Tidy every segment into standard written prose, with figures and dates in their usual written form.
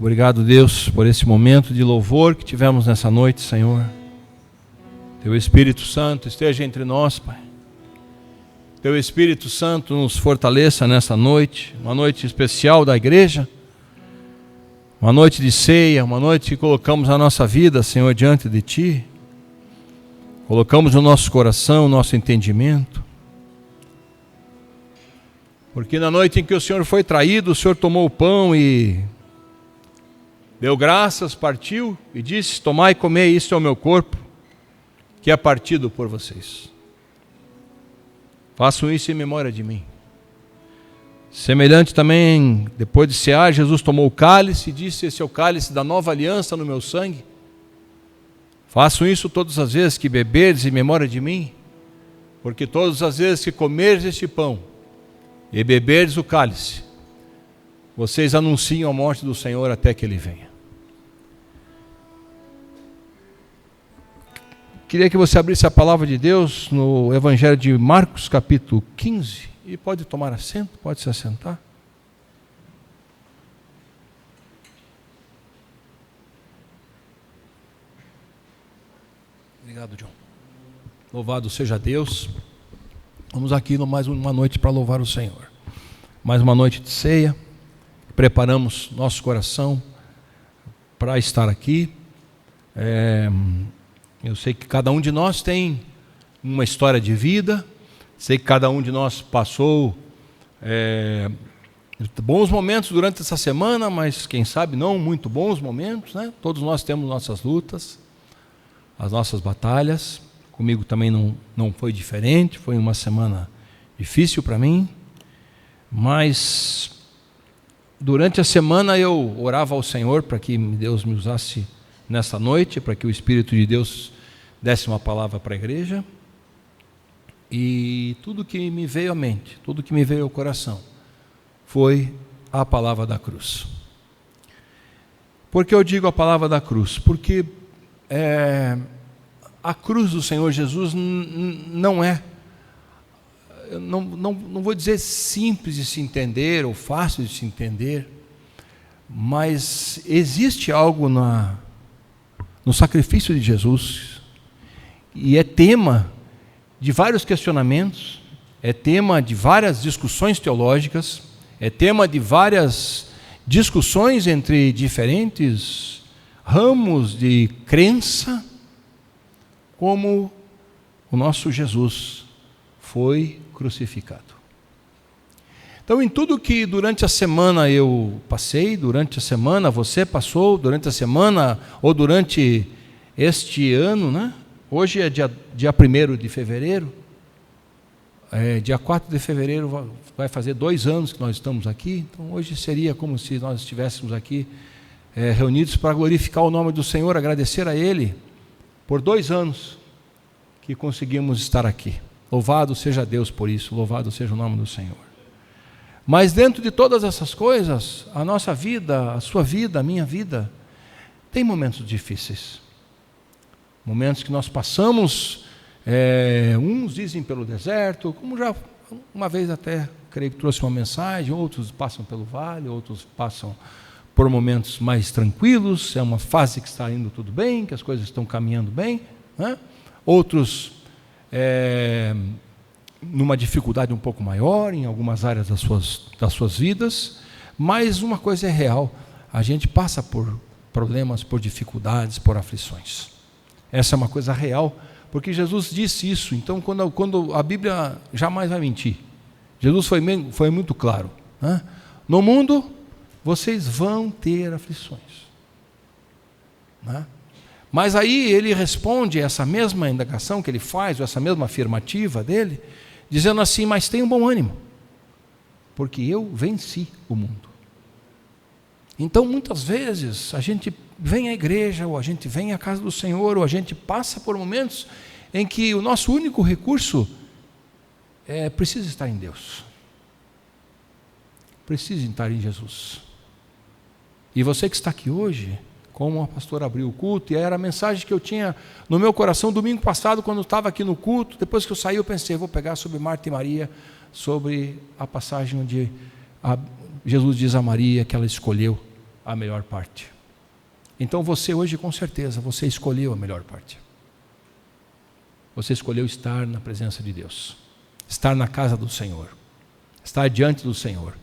Obrigado, Deus, por esse momento de louvor que tivemos nessa noite, Senhor. Teu Espírito Santo esteja entre nós, Pai. Teu Espírito Santo nos fortaleça nessa noite, uma noite especial da igreja, uma noite de ceia, uma noite que colocamos a nossa vida, Senhor, diante de Ti. Colocamos o nosso coração, o nosso entendimento. Porque na noite em que o Senhor foi traído, o Senhor tomou o pão e deu graças, partiu e disse: tomai e comei, isto é o meu corpo, que é partido por vocês. Façam isso em memória de mim. Semelhante também, depois de cear, Jesus tomou o cálice e disse: esse é o cálice da nova aliança no meu sangue. Façam isso todas as vezes que beberdes em memória de mim, porque todas as vezes que comerdes este pão e beberdes o cálice, vocês anunciam a morte do Senhor até que Ele venha. Queria que você abrisse a palavra de Deus no Evangelho de Marcos, capítulo 15, e pode tomar assento, pode se assentar. Obrigado, John. Louvado seja Deus. Vamos aqui mais uma noite para louvar o Senhor. Mais uma noite de ceia. Preparamos nosso coração para estar aqui. Eu sei que cada um de nós tem uma história de vida. Sei que cada um de nós passou bons momentos durante essa semana, mas quem sabe não muito bons momentos, né? Todos nós temos nossas lutas, as nossas batalhas. Comigo também não foi diferente, foi uma semana difícil para mim, mas durante a semana eu orava ao Senhor para que Deus me usasse nessa noite, para que o Espírito de Deus desse uma palavra para a igreja, e tudo que me veio à mente, tudo que me veio ao coração, foi a palavra da cruz. Por que eu digo a palavra da cruz? Porque a cruz do Senhor Jesus não é, não vou dizer simples de se entender ou fácil de se entender, mas existe algo no sacrifício de Jesus, e é tema de vários questionamentos, é tema de várias discussões teológicas, é tema de várias discussões entre diferentes ramos de crença, como o nosso Jesus foi crucificado. Então, em tudo que durante a semana eu passei, durante a semana você passou, durante a semana ou durante este ano, né? Hoje é dia 1º de fevereiro, dia 4 de fevereiro vai fazer 2 anos que nós estamos aqui, então hoje seria como se nós estivéssemos aqui reunidos para glorificar o nome do Senhor, agradecer a Ele por 2 anos que conseguimos estar aqui. Louvado seja Deus por isso, louvado seja o nome do Senhor. Mas dentro de todas essas coisas, a nossa vida, a sua vida, a minha vida, tem momentos difíceis. Momentos que nós passamos, uns dizem pelo deserto, como já uma vez até, creio que trouxe uma mensagem, outros passam pelo vale, outros passam por momentos mais tranquilos, é uma fase que está indo tudo bem, que as coisas estão caminhando bem, né? Outros numa dificuldade um pouco maior em algumas áreas das suas vidas, mas uma coisa é real, a gente passa por problemas, por dificuldades, por aflições. Essa é uma coisa real, porque Jesus disse isso. Então, quando a Bíblia jamais vai mentir, Jesus foi muito claro, né? No mundo vocês vão ter aflições, né? Mas aí ele responde essa mesma indagação que ele faz, ou essa mesma afirmativa dele, dizendo assim: mas tenham bom ânimo, porque eu venci o mundo. Então muitas vezes a gente vem à igreja, ou a gente vem à casa do Senhor, ou a gente passa por momentos em que o nosso único recurso precisa estar em Deus, precisa estar em Jesus. E você que está aqui hoje, como a pastora abriu o culto, e era a mensagem que eu tinha no meu coração domingo passado, quando eu estava aqui no culto. Depois que eu saí, eu pensei, vou pegar sobre Marta e Maria, sobre a passagem onde Jesus diz a Maria que ela escolheu a melhor parte. Então você hoje, com certeza, você escolheu a melhor parte. Você escolheu estar na presença de Deus, estar na casa do Senhor, estar diante do Senhor.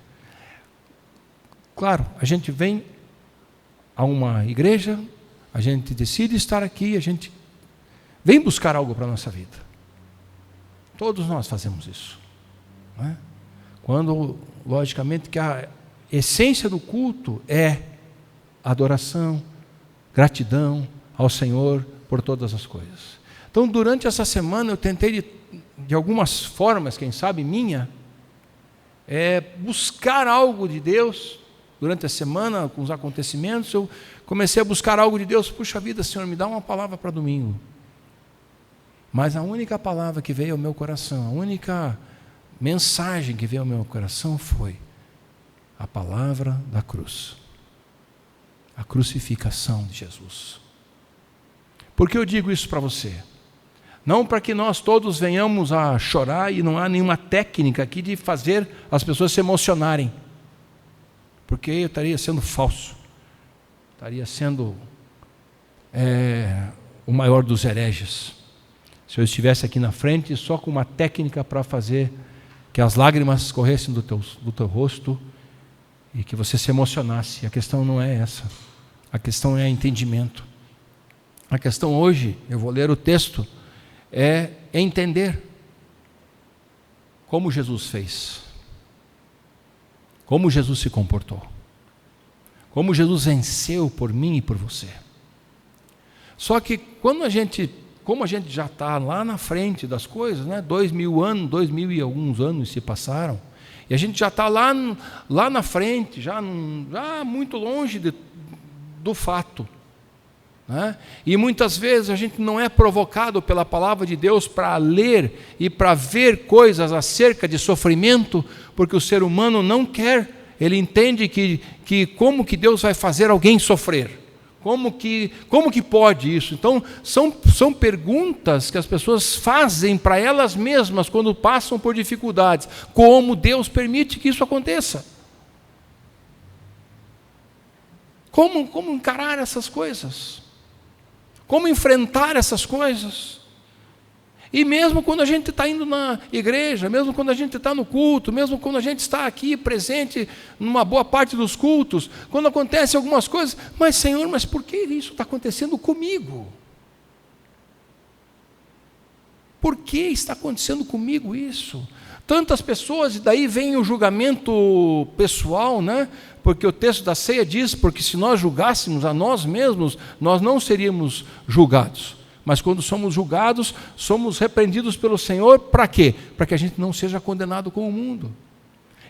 Claro, a gente vem a uma igreja, a gente decide estar aqui, a gente vem buscar algo para a nossa vida. Todos nós fazemos isso, não é? Quando, logicamente, que a essência do culto é adoração, gratidão ao Senhor por todas as coisas. Então, durante essa semana, eu tentei, de algumas formas, quem sabe minha, buscar algo de Deus. Durante a semana, com os acontecimentos, eu comecei a buscar algo de Deus. Puxa vida, Senhor, me dá uma palavra para domingo. Mas a única palavra que veio ao meu coração, a única mensagem que veio ao meu coração foi a palavra da cruz. A crucificação de Jesus. Por que eu digo isso para você? Não para que nós todos venhamos a chorar, e não há nenhuma técnica aqui de fazer as pessoas se emocionarem. Porque eu estaria sendo falso. Estaria sendo o maior dos hereges. Se eu estivesse aqui na frente só com uma técnica para fazer que as lágrimas corressem do teu rosto e que você se emocionasse. A questão não é essa. A questão é entendimento. A questão hoje, eu vou ler o texto, é entender como Jesus fez. Como Jesus se comportou. Como Jesus venceu por mim e por você. Só que como a gente já está lá na frente das coisas, né? 2000 anos, 2000 e alguns anos se passaram, e a gente já está lá na frente, já muito longe do fato, né? E muitas vezes a gente não é provocado pela palavra de Deus para ler e para ver coisas acerca de sofrimento, porque o ser humano não quer. Ele entende que como que Deus vai fazer alguém sofrer? Como que pode isso? Então, são perguntas que as pessoas fazem para elas mesmas quando passam por dificuldades. Como Deus permite que isso aconteça? Como encarar essas coisas? Como enfrentar essas coisas? E mesmo quando a gente está indo na igreja, mesmo quando a gente está no culto, mesmo quando a gente está aqui presente numa boa parte dos cultos, quando acontecem algumas coisas, mas Senhor, mas por que isso está acontecendo comigo? Por que está acontecendo comigo isso? Tantas pessoas, e daí vem o julgamento pessoal, né? Porque o texto da ceia diz, porque se nós julgássemos a nós mesmos, nós não seríamos julgados. Mas quando somos julgados, somos repreendidos pelo Senhor, para quê? Para que a gente não seja condenado com o mundo.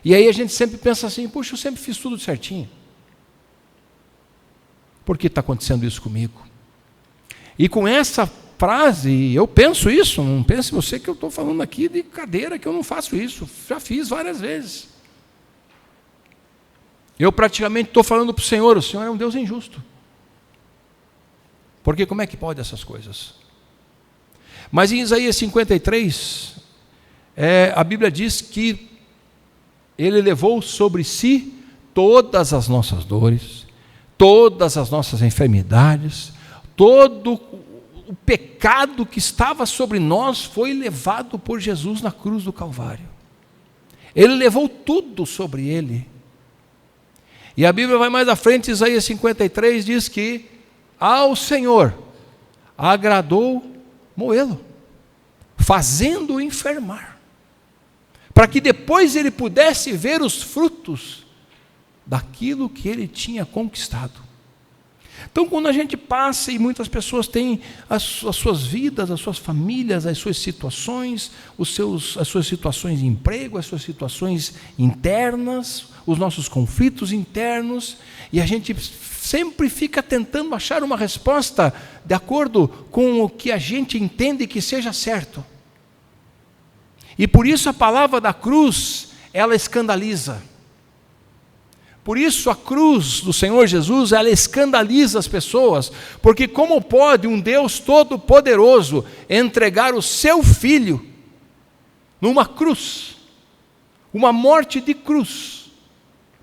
E aí a gente sempre pensa assim, puxa, eu sempre fiz tudo certinho. Por que está acontecendo isso comigo? E com essa frase, eu penso isso, não pense você que eu estou falando aqui de cadeira, que eu não faço isso, já fiz várias vezes. Eu praticamente estou falando para o Senhor é um Deus injusto. Porque como é que pode essas coisas? Mas em Isaías 53, a Bíblia diz que Ele levou sobre si todas as nossas dores, todas as nossas enfermidades, todo o pecado que estava sobre nós foi levado por Jesus na cruz do Calvário. Ele levou tudo sobre Ele. E a Bíblia vai mais à frente, Isaías 53 diz que ao Senhor agradou moê-lo, fazendo-o enfermar, para que depois ele pudesse ver os frutos daquilo que ele tinha conquistado. Então, quando a gente passa, e muitas pessoas têm as suas vidas, as suas famílias, as suas situações, as suas situações de emprego, as suas situações internas, os nossos conflitos internos, e a gente sempre fica tentando achar uma resposta de acordo com o que a gente entende que seja certo. E por isso a palavra da cruz, ela escandaliza. Por isso a cruz do Senhor Jesus, ela escandaliza as pessoas, porque como pode um Deus todo-poderoso entregar o seu Filho numa cruz, uma morte de cruz,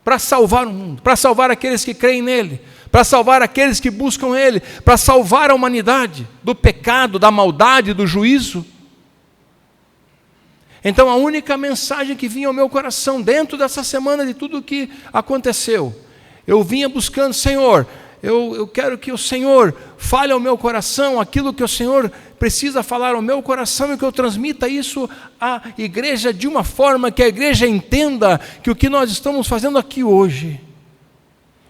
para salvar o mundo, para salvar aqueles que creem nele, para salvar aqueles que buscam ele, para salvar a humanidade do pecado, da maldade, do juízo. Então a única mensagem que vinha ao meu coração dentro dessa semana de tudo o que aconteceu, eu vinha buscando, Senhor, eu quero que o Senhor fale ao meu coração aquilo que o Senhor precisa falar ao meu coração e que eu transmita isso à igreja de uma forma que a igreja entenda que o que nós estamos fazendo aqui hoje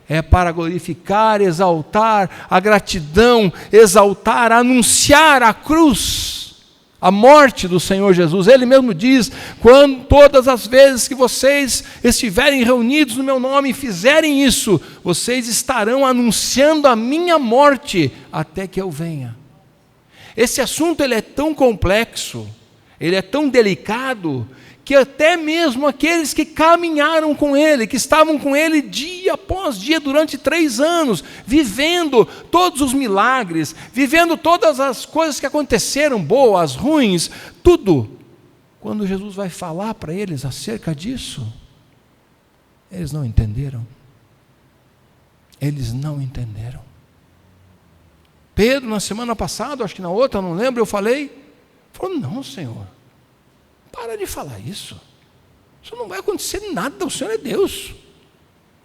é para glorificar, exaltar a gratidão, exaltar, anunciar a cruz, a morte do Senhor Jesus. Ele mesmo diz, quando todas as vezes que vocês estiverem reunidos no meu nome e fizerem isso, vocês estarão anunciando a minha morte até que eu venha. Esse assunto ele é tão complexo, ele é tão delicado, que até mesmo aqueles que caminharam com ele, que estavam com ele dia após dia durante 3 anos, vivendo todos os milagres, vivendo todas as coisas que aconteceram, boas, ruins, tudo, quando Jesus vai falar para eles acerca disso, eles não entenderam. Eles não entenderam. Pedro, na semana passada, acho que na outra, não lembro, eu falou, não, Senhor, para de falar isso. Isso não vai acontecer nada, o Senhor é Deus.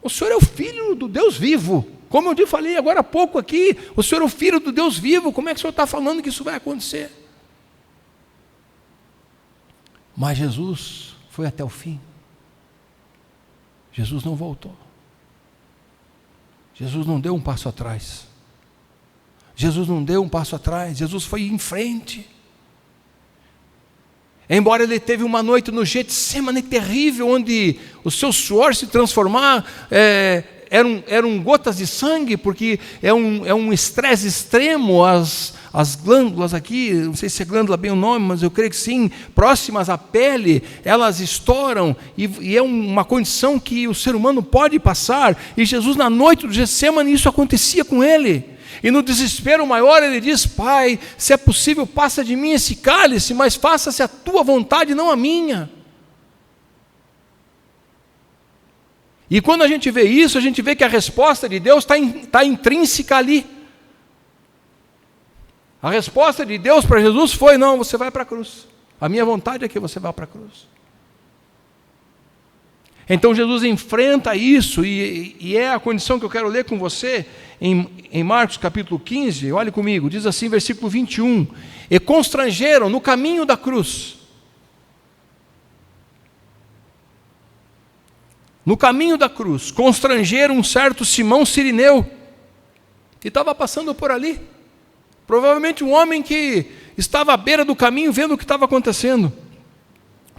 O Senhor é o Filho do Deus vivo. Como eu falei agora há pouco aqui, o Senhor é o Filho do Deus vivo, como é que o Senhor está falando que isso vai acontecer? Mas Jesus foi até o fim. Jesus não voltou. Jesus não deu um passo atrás. Jesus não deu um passo atrás, Jesus foi em frente. Embora ele teve uma noite no Getsemane terrível, onde o seu suor se transformar, eram gotas de sangue, porque é um estresse extremo, as glândulas aqui, não sei se é glândula bem o nome, mas eu creio que sim, próximas à pele, elas estouram, e é uma condição que o ser humano pode passar, e Jesus na noite do Getsemane, isso acontecia com ele. E no desespero maior ele diz, Pai, se é possível, passa de mim esse cálice, mas faça-se a tua vontade, não a minha. E quando a gente vê isso, a gente vê que a resposta de Deus está intrínseca ali. A resposta de Deus para Jesus foi, não, você vai para a cruz. A minha vontade é que você vá para a cruz. Então Jesus enfrenta isso, e é a condição que eu quero ler com você, em Marcos capítulo 15, olhe comigo, diz assim, versículo 21, e constrangeram no caminho da cruz. No caminho da cruz, constrangeram um certo Simão Cirineu, que estava passando por ali, provavelmente um homem que estava à beira do caminho, vendo o que estava acontecendo.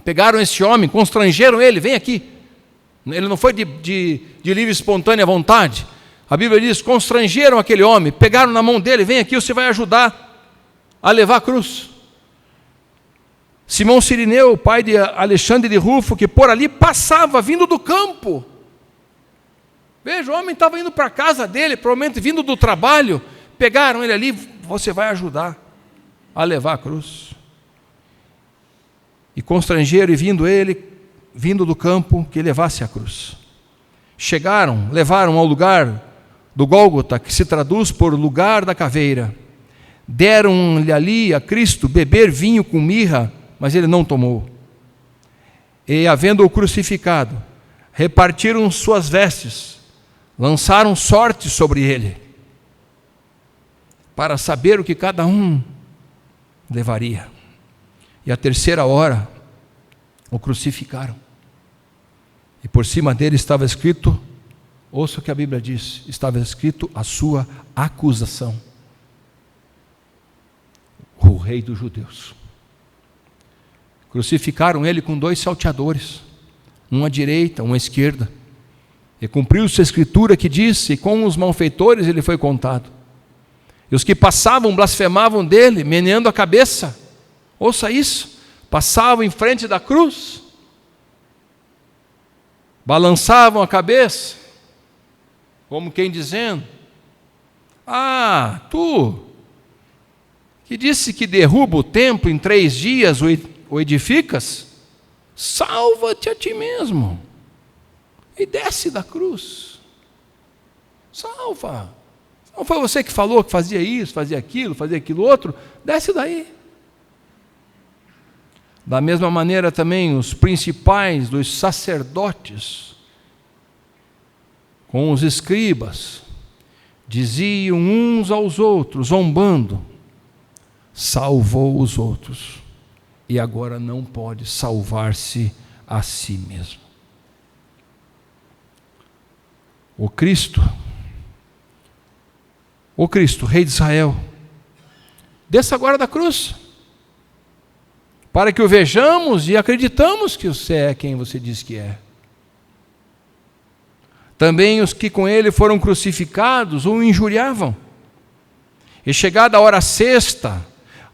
Pegaram esse homem, constrangeram ele, vem aqui. Ele não foi de livre e espontânea vontade. A Bíblia diz, constrangeram aquele homem, pegaram na mão dele, vem aqui, você vai ajudar a levar a cruz. Simão Cirineu, pai de Alexandre de Rufo, que por ali passava, vindo do campo. Veja, o homem estava indo para a casa dele, provavelmente vindo do trabalho, pegaram ele ali, você vai ajudar a levar a cruz. E constrangeram, e vindo do campo, que levasse a cruz. Chegaram, levaram ao lugar do Gólgota, que se traduz por lugar da caveira. Deram-lhe ali a Cristo beber vinho com mirra, mas ele não tomou. E, havendo-o crucificado, repartiram suas vestes, lançaram sorte sobre ele, para saber o que cada um levaria. E à 3ª hora, o crucificaram. E por cima dele estava escrito, ouça o que a Bíblia diz, estava escrito a sua acusação. O rei dos judeus. Crucificaram ele com 2 salteadores, um à direita, um à esquerda. E cumpriu-se a escritura que disse, e com os malfeitores ele foi contado. E os que passavam blasfemavam dele, meneando a cabeça. Ouça isso, passavam em frente da cruz, balançavam a cabeça, como quem dizendo, tu, que disse que derruba o templo em 3 dias, o edificas, salva-te a ti mesmo. e desce da cruz. Salva. Não foi você que falou que fazia isso, fazia aquilo outro? Desce daí. Da mesma maneira também os principais dos sacerdotes, com os escribas, diziam uns aos outros, zombando: salvou os outros e agora não pode salvar-se a si mesmo. O Cristo, Rei de Israel, desça agora da cruz, para que o vejamos e acreditamos que você é quem você diz que é. Também os que com ele foram crucificados o injuriavam. E chegada a hora sexta,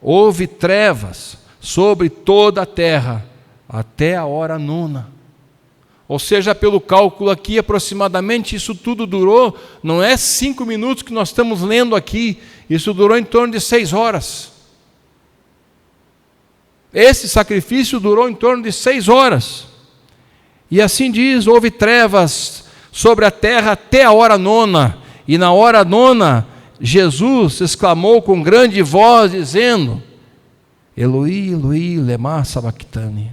houve trevas sobre toda a terra, até a hora nona. Ou seja, pelo cálculo aqui, aproximadamente isso tudo durou, não é 5 minutos que nós estamos lendo aqui, isso durou em torno de 6 horas. Esse sacrifício durou em torno de 6 horas. E assim diz, houve trevas sobre a terra até a hora nona. E na hora nona, Jesus exclamou com grande voz, dizendo: Eloi, Eloi, lema sabachthani.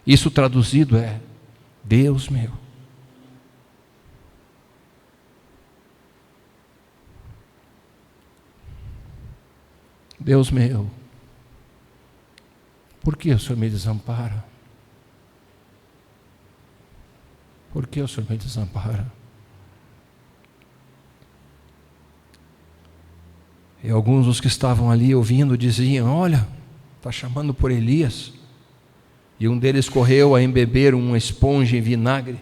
Isso traduzido é: Deus meu, Deus meu, por que o Senhor me desampara? Por que o Senhor me desampara? E alguns dos que estavam ali ouvindo diziam: olha, está chamando por Elias. E um deles correu a embeber uma esponja em vinagre,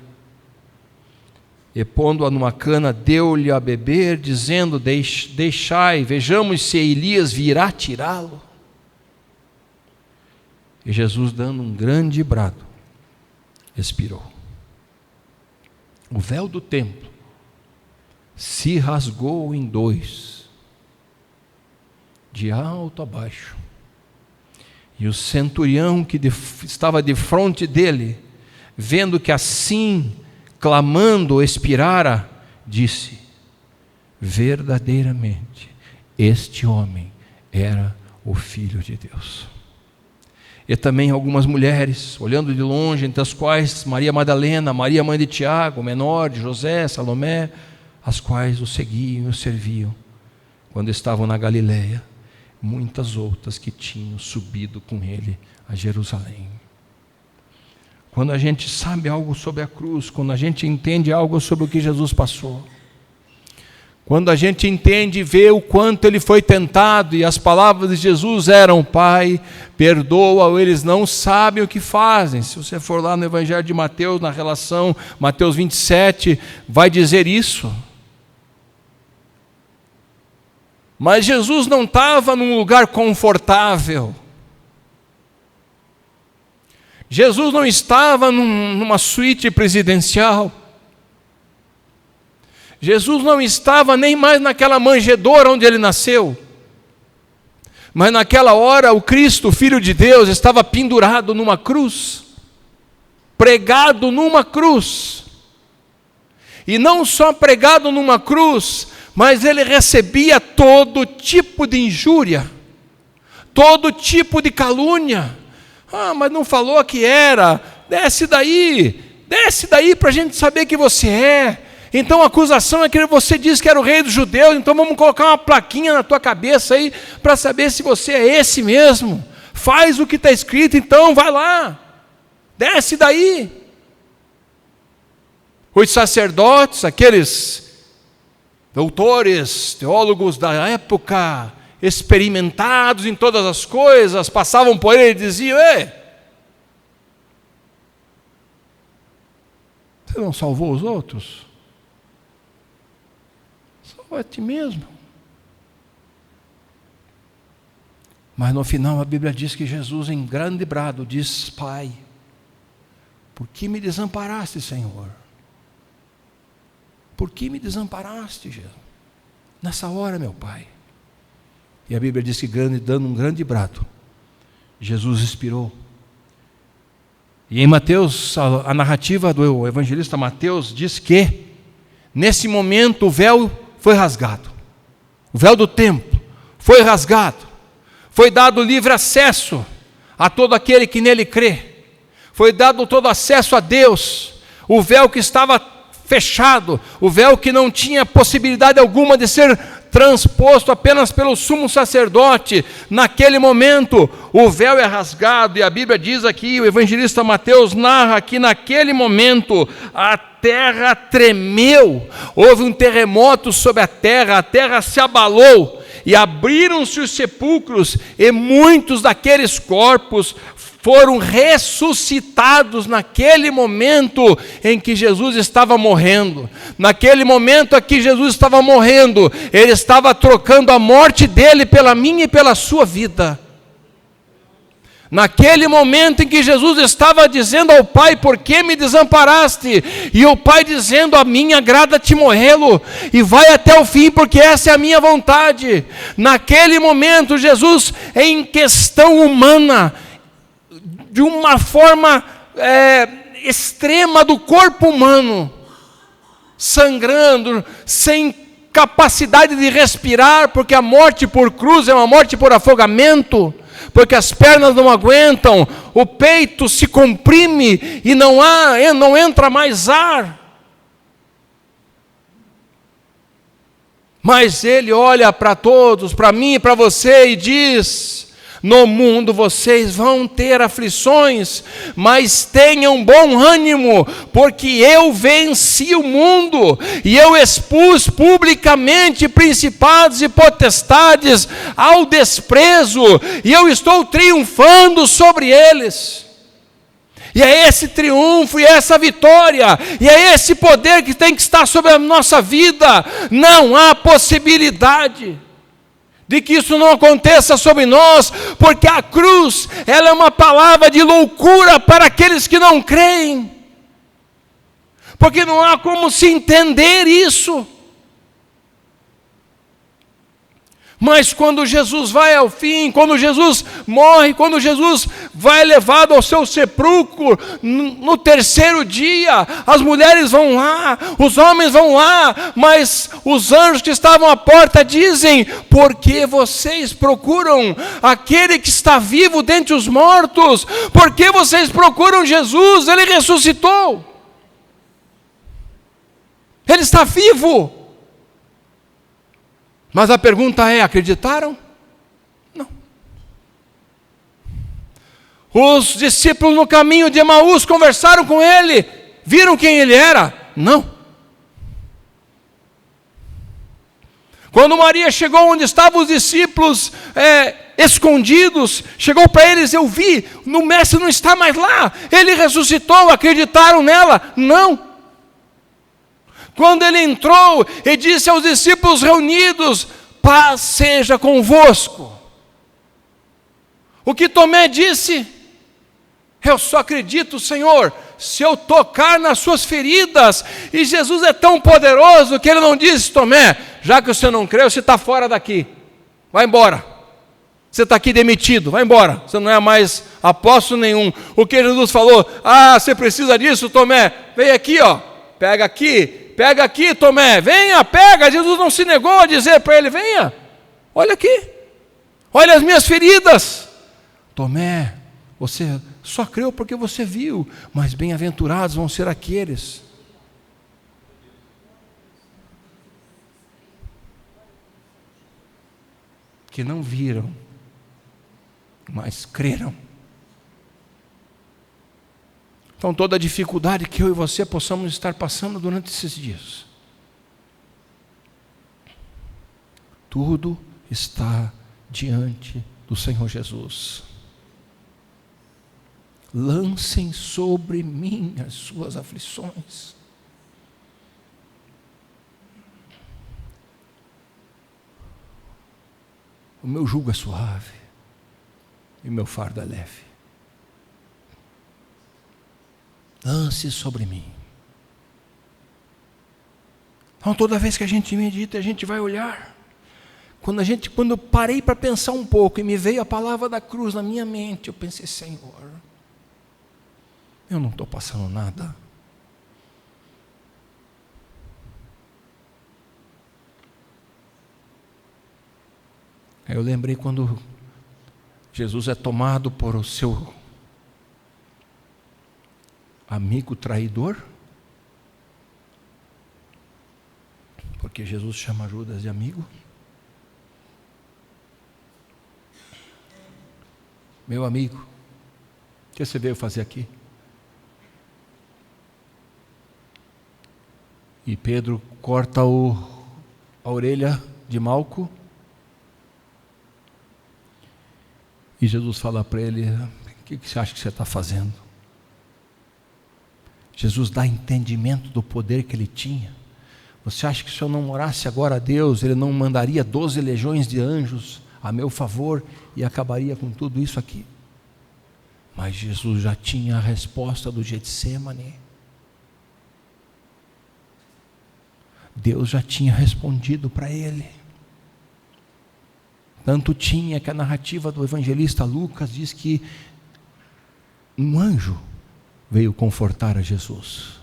e pondo-a numa cana, deu-lhe a beber, dizendo: deixai, vejamos se Elias virá tirá-lo. E Jesus, dando um grande brado, expirou. O véu do templo se rasgou em 2, de alto a baixo. E o centurião que estava de frente dele, vendo que assim, clamando, expirara, disse: verdadeiramente, este homem era o Filho de Deus. E também algumas mulheres, olhando de longe, entre as quais Maria Madalena, Maria mãe de Tiago, o menor, de José, Salomé, as quais o seguiam e o serviam, quando estavam na Galileia, muitas outras que tinham subido com ele a Jerusalém. Quando a gente sabe algo sobre a cruz, quando a gente entende algo sobre o que Jesus passou, quando a gente entende e vê o quanto ele foi tentado, e as palavras de Jesus eram: Pai, perdoa, eles não sabem o que fazem. Se você for lá no Evangelho de Mateus, na relação Mateus 27, vai dizer isso. Mas Jesus não estava num lugar confortável. Jesus não estava numa suíte presidencial. Jesus não estava nem mais naquela manjedoura onde ele nasceu. Mas naquela hora o Cristo, Filho de Deus, estava pendurado numa cruz, pregado numa cruz. E não só pregado numa cruz, mas ele recebia todo tipo de injúria, todo tipo de calúnia. Ah, mas não falou que era. Desce daí para a gente saber que você é. Então a acusação é que você disse que era o rei dos judeus, então vamos colocar uma plaquinha na tua cabeça aí, para saber se você é esse mesmo. Faz o que está escrito, então vai lá, desce daí. Os sacerdotes, aqueles doutores, teólogos da época, experimentados em todas as coisas, passavam por ele e diziam: ei, você não salvou os outros? Salva a ti mesmo. Mas no final a Bíblia diz que Jesus, em grande brado, diz: Pai, por que me desamparaste, Senhor? Por que me desamparaste, Jesus? Nessa hora, meu Pai. E a Bíblia diz que, dando um grande brado, Jesus expirou. E em Mateus, a narrativa do evangelista Mateus diz que, nesse momento, o véu foi rasgado. O véu do templo foi rasgado. Foi dado livre acesso a todo aquele que nele crê. Foi dado todo acesso a Deus. O véu que estava fechado, o véu que não tinha possibilidade alguma de ser transposto apenas pelo sumo sacerdote, naquele momento o véu é rasgado, e a Bíblia diz aqui, o evangelista Mateus narra que naquele momento a terra tremeu, houve um terremoto sobre a terra se abalou, e abriram-se os sepulcros, e muitos daqueles corpos foram ressuscitados naquele momento em que Jesus estava morrendo. Naquele momento em que Jesus estava morrendo, Ele estava trocando a morte dele pela minha e pela sua vida. Naquele momento em que Jesus estava dizendo ao Pai, por que me desamparaste? E o Pai dizendo, a mim agrada-te morrê-lo, e vai até o fim, porque essa é a minha vontade. Naquele momento, Jesus, em questão humana, de uma forma extrema do corpo humano, sangrando, sem capacidade de respirar, porque a morte por cruz é uma morte por afogamento, porque as pernas não aguentam, o peito se comprime e não entra mais ar. Mas Ele olha para todos, para mim e para você, e diz: no mundo vocês vão ter aflições, mas tenham bom ânimo, porque eu venci o mundo, e eu expus publicamente principados e potestades ao desprezo, e eu estou triunfando sobre eles. E é esse triunfo, e é essa vitória, e é esse poder que tem que estar sobre a nossa vida. Não há possibilidade de que isso não aconteça sobre nós, porque a cruz, ela é uma palavra de loucura para aqueles que não creem, porque não há como se entender isso. Mas quando Jesus vai ao fim, quando Jesus morre, quando Jesus vai levado ao seu sepulcro, no terceiro dia, as mulheres vão lá, os homens vão lá, mas os anjos que estavam à porta dizem: por que vocês procuram aquele que está vivo dentre os mortos? Por que vocês procuram Jesus? Ele ressuscitou, Ele está vivo. Mas a pergunta é: acreditaram? Não. Os discípulos no caminho de Emaús conversaram com ele, viram quem ele era? Não. Quando Maria chegou onde estavam os discípulos escondidos, chegou para eles: eu vi, o mestre não está mais lá, ele ressuscitou. Acreditaram nela? Não. Quando ele entrou e disse aos discípulos reunidos: paz seja convosco. O que Tomé disse: eu só acredito, Senhor, se eu tocar nas suas feridas. E Jesus é tão poderoso que ele não disse: Tomé, já que você não crê, você está fora daqui, vai embora. Você está aqui demitido, vai embora, você não é mais apóstolo nenhum. O que Jesus falou: ah, você precisa disso, Tomé? Vem aqui, ó, pega aqui, Tomé, venha, pega. Jesus não se negou a dizer para ele: venha, olha aqui, olha as minhas feridas. Tomé, você só creu porque você viu, mas bem-aventurados vão ser aqueles que não viram, mas creram. Então, toda a dificuldade que eu e você possamos estar passando durante esses dias, tudo está diante do Senhor Jesus. Lancem sobre mim as suas aflições. O meu jugo é suave e o meu fardo é leve. Lance sobre mim. Então, toda vez que a gente medita, a gente vai olhar. Quando eu parei para pensar um pouco e me veio a palavra da cruz na minha mente, eu pensei: Senhor, Eu não estou passando nada. Aí eu lembrei quando Jesus é tomado por o seu amigo traidor, porque Jesus chama Judas de amigo. Meu amigo, o que você veio fazer aqui? E Pedro corta a orelha de Malco. E Jesus fala para ele: o que você acha que você está fazendo? Jesus dá entendimento do poder que ele tinha. Você acha que se eu não orasse agora a Deus, ele não mandaria 12 legiões de anjos a meu favor e acabaria com tudo isso aqui? Mas Jesus já tinha a resposta do Getsêmani. Deus já tinha respondido para ele. Tanto tinha que a narrativa do evangelista Lucas diz que um anjo veio confortar a Jesus.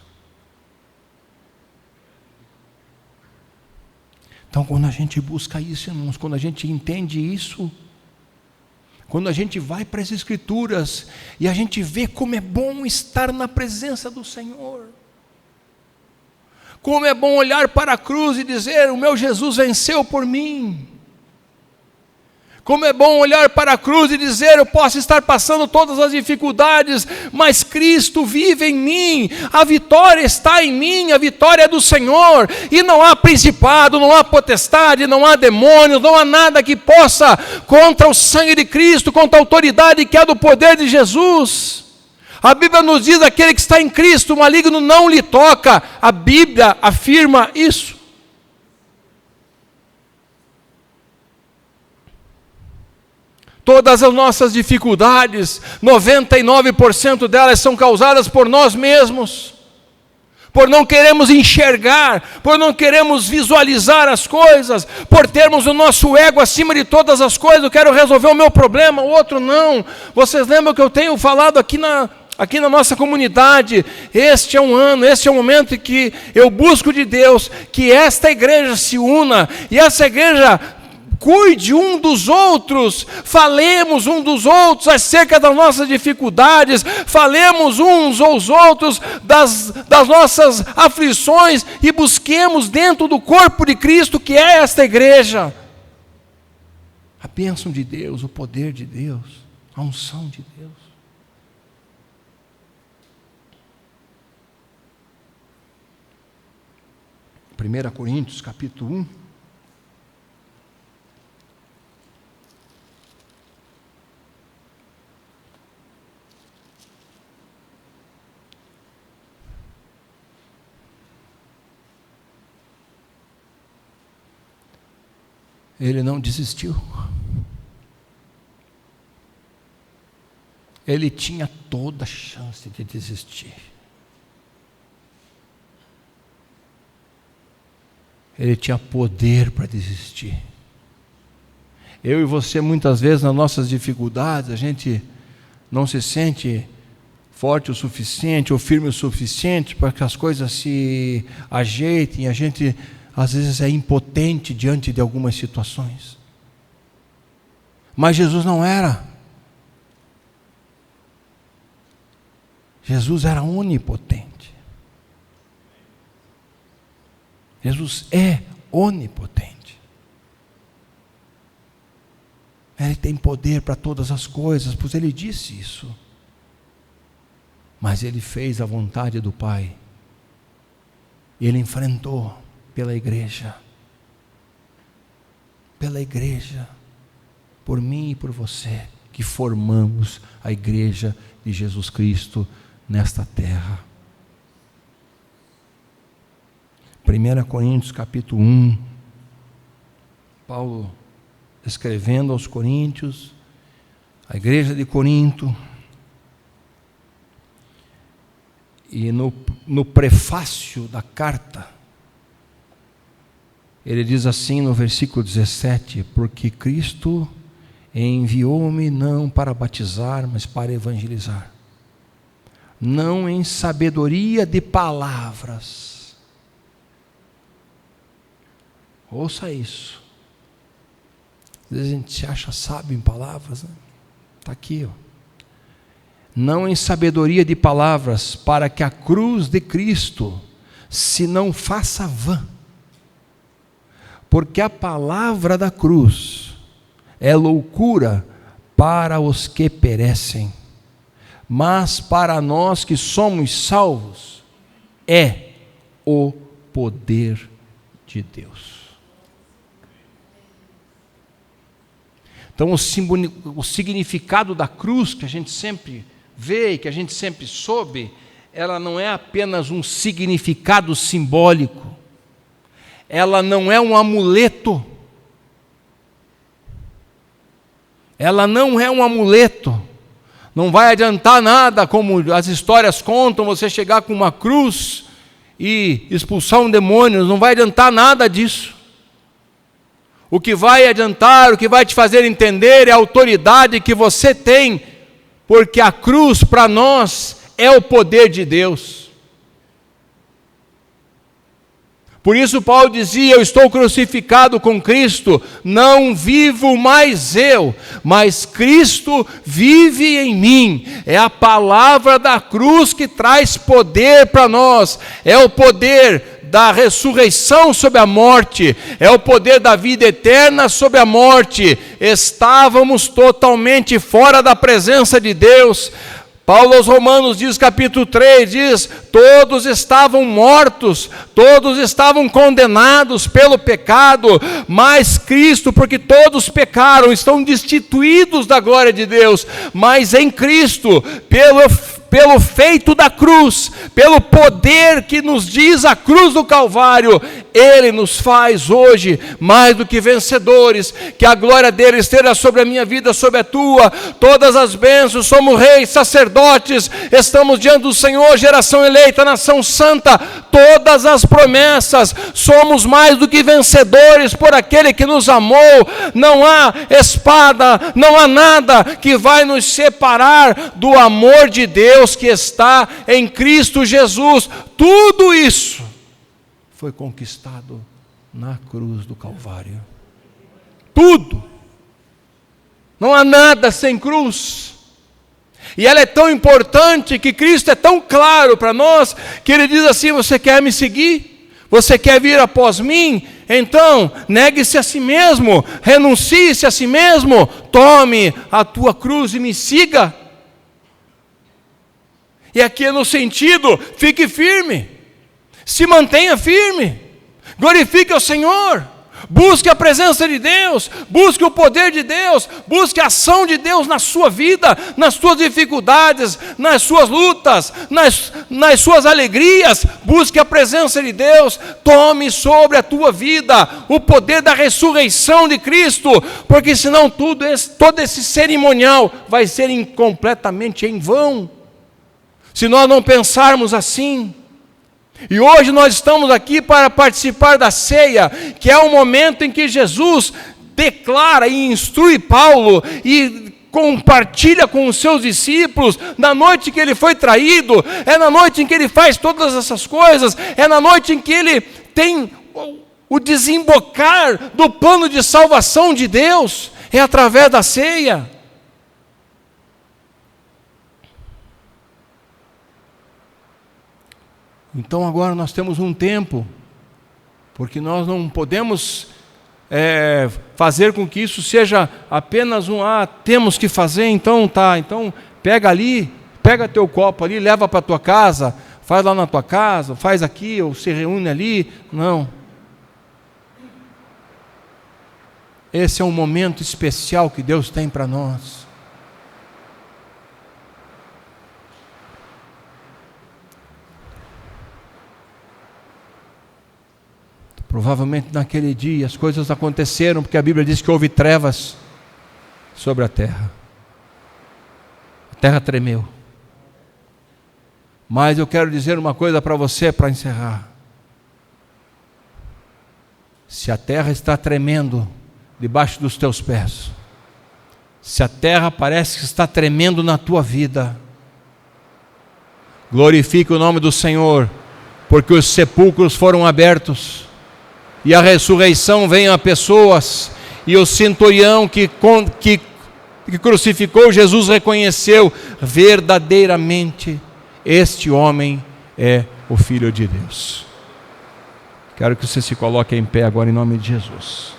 Então, quando a gente busca isso, irmãos, quando a gente entende isso, quando a gente vai para as Escrituras e a gente vê como é bom estar na presença do Senhor, como é bom olhar para a cruz e dizer: o meu Jesus venceu por mim. Como é bom olhar para a cruz e dizer: eu posso estar passando todas as dificuldades, mas Cristo vive em mim, a vitória está em mim, a vitória é do Senhor, e não há principado, não há potestade, não há demônios, não há nada que possa contra o sangue de Cristo, contra a autoridade que é do poder de Jesus. A Bíblia nos diz: aquele que está em Cristo, o maligno não lhe toca. A Bíblia afirma isso. Todas as nossas dificuldades, 99% delas são causadas por nós mesmos, por não queremos enxergar, por não queremos visualizar as coisas, por termos o nosso ego acima de todas as coisas. Eu quero resolver o meu problema, o outro não. Vocês lembram que eu tenho falado aqui na nossa comunidade? Este é um ano, este é um momento em que eu busco de Deus que esta igreja se una, e essa igreja cuide um dos outros, falemos um dos outros acerca das nossas dificuldades, falemos uns aos outros das nossas aflições, e busquemos dentro do corpo de Cristo, que é esta igreja, a bênção de Deus, o poder de Deus, a unção de Deus. Primeira Coríntios capítulo 1. Ele não desistiu. Ele tinha toda a chance de desistir. Ele tinha poder para desistir. Eu e você, muitas vezes, nas nossas dificuldades, a gente não se sente forte o suficiente ou firme o suficiente para que as coisas se ajeitem. A gente às vezes é impotente diante de algumas situações. Mas Jesus não era. Jesus era onipotente. Jesus é onipotente. Ele tem poder para todas as coisas, pois ele disse isso. Mas ele fez a vontade do Pai. Ele enfrentou pela igreja, por mim e por você, que formamos a igreja de Jesus Cristo nesta terra. 1 Coríntios capítulo 1, Paulo escrevendo aos Coríntios, a igreja de Corinto, e no prefácio da carta, ele diz assim no versículo 17: porque Cristo enviou-me não para batizar, mas para evangelizar, não em sabedoria de palavras. Ouça isso. Às vezes a gente se acha sábio em palavras, né? Está aqui, ó. Não em sabedoria de palavras, para que a cruz de Cristo se não faça vã. Porque a palavra da cruz é loucura para os que perecem, mas para nós que somos salvos, é o poder de Deus. Então o significado da cruz, que a gente sempre vê e que a gente sempre soube, ela não é apenas um significado simbólico, ela não é um amuleto, ela não é um amuleto, não vai adiantar nada, como as histórias contam, você chegar com uma cruz e expulsar um demônio, não vai adiantar nada disso. O que vai adiantar, o que vai te fazer entender é a autoridade que você tem, porque a cruz para nós é o poder de Deus. Por isso Paulo dizia: eu estou crucificado com Cristo, não vivo mais eu, mas Cristo vive em mim. É a palavra da cruz que traz poder para nós, é o poder da ressurreição sobre a morte, é o poder da vida eterna sobre a morte. Estávamos totalmente fora da presença de Deus. Paulo aos Romanos diz, capítulo 3, diz: todos estavam mortos, todos estavam condenados pelo pecado, mas Cristo, porque todos pecaram, estão destituídos da glória de Deus, mas em Cristo, pelo feito da cruz, pelo poder que nos diz a cruz do Calvário, Ele nos faz hoje mais do que vencedores. Que a glória dele esteja sobre a minha vida, sobre a tua, todas as bênçãos. Somos reis, sacerdotes, estamos diante do Senhor, geração eleita, nação santa, todas as promessas, somos mais do que vencedores por aquele que nos amou. Não há espada, não há nada que vai nos separar do amor de Deus que está em Cristo Jesus. Tudo isso foi conquistado na cruz do Calvário. Tudo. Não há nada sem cruz. E ela é tão importante, que Cristo é tão claro para nós, que Ele diz assim: você quer me seguir? Você quer vir após mim? Então, negue-se a si mesmo, renuncie-se a si mesmo, tome a tua cruz e me siga. E aqui é no sentido, fique firme, se mantenha firme, glorifique ao Senhor, busque a presença de Deus, busque o poder de Deus, busque a ação de Deus na sua vida, nas suas dificuldades, nas suas lutas, nas suas alegrias. Busque a presença de Deus, tome sobre a tua vida o poder da ressurreição de Cristo, porque senão todo esse cerimonial vai ser completamente em vão, se nós não pensarmos assim. E hoje nós estamos aqui para participar da ceia, que é o momento em que Jesus declara e instrui Paulo e compartilha com os seus discípulos, na noite que ele foi traído, é na noite em que ele faz todas essas coisas, é na noite em que ele tem o desembocar do plano de salvação de Deus, é através da ceia. Então agora nós temos um tempo, porque nós não podemos fazer com que isso seja apenas temos que fazer, então pega ali, pega teu copo ali, leva para a tua casa, faz lá na tua casa, faz aqui, ou se reúne ali. Não. Esse é um momento especial que Deus tem para nós. Provavelmente naquele dia as coisas aconteceram, porque a Bíblia diz que houve trevas sobre a terra. A terra tremeu. Mas eu quero dizer uma coisa para você para encerrar. Se a terra está tremendo debaixo dos teus pés, se a terra parece que está tremendo na tua vida, Glorifique o nome do Senhor, porque os sepulcros foram abertos, e a ressurreição vem a pessoas, e o centurião que crucificou Jesus reconheceu verdadeiramente: este homem é o Filho de Deus. Quero que você se coloque em pé agora em nome de Jesus.